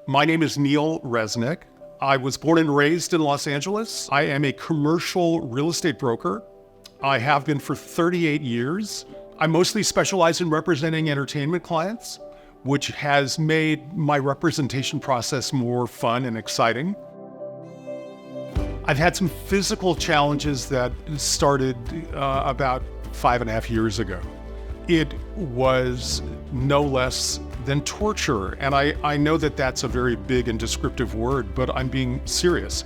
My name is Neil Resnick. I was born and raised in Los Angeles. I am a commercial real estate broker. I have been for 38 years. I mostly specialize in representing entertainment clients, which has made my representation process more fun and exciting. I've had some physical challenges that started about 5.5 years ago. It was no less than torture. And I know that that's a very big and descriptive word, but I'm being serious.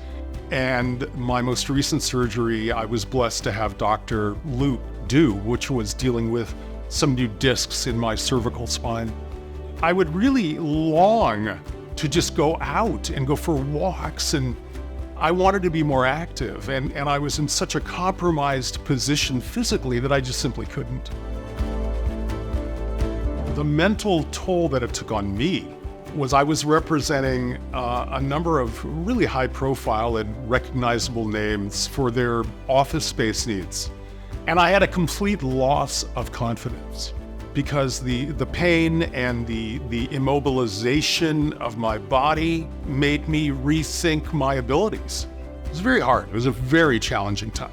And my most recent surgery, I was blessed to have Dr. Luke do, which was dealing with some new discs in my cervical spine. I would really long to just go out and go for walks, and I wanted to be more active. And I was in such a compromised position physically that I just simply couldn't. The mental toll that it took on me was I was representing a number of really high profile and recognizable names for their office space needs. And I had a complete loss of confidence because the pain and the immobilization of my body made me rethink my abilities. It was very hard. It was a very challenging time.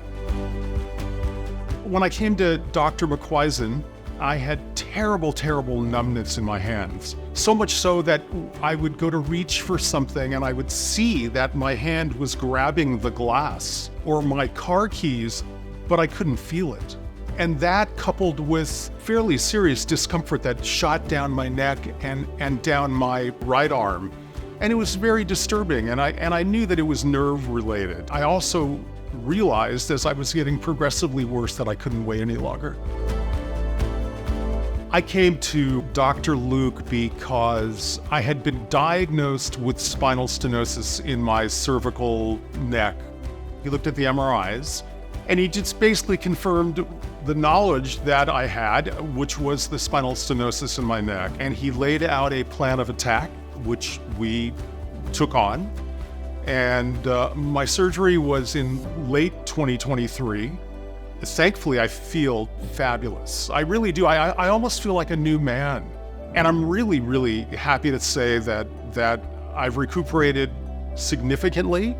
When I came to Dr. Macyszyn, I had terrible, terrible numbness in my hands. So much so that I would go to reach for something and I would see that my hand was grabbing the glass or my car keys, but I couldn't feel it. And that, coupled with fairly serious discomfort that shot down my neck and down my right arm. And it was very disturbing, and I knew that it was nerve related. I also realized as I was getting progressively worse that I couldn't wait any longer. I came to Dr. Luke because I had been diagnosed with spinal stenosis in my cervical neck. He looked at the MRIs, and he just basically confirmed the knowledge that I had, which was the spinal stenosis in my neck. And he laid out a plan of attack, which we took on. And my surgery was in late 2023. Thankfully, I feel fabulous. I really do. I almost feel like a new man. And I'm really, really happy to say that I've recuperated significantly.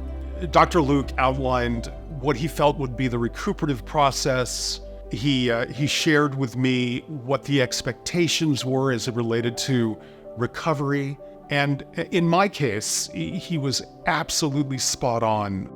Dr. Luke outlined what he felt would be the recuperative process. He shared with me what the expectations were as it related to recovery. And in my case, he was absolutely spot on.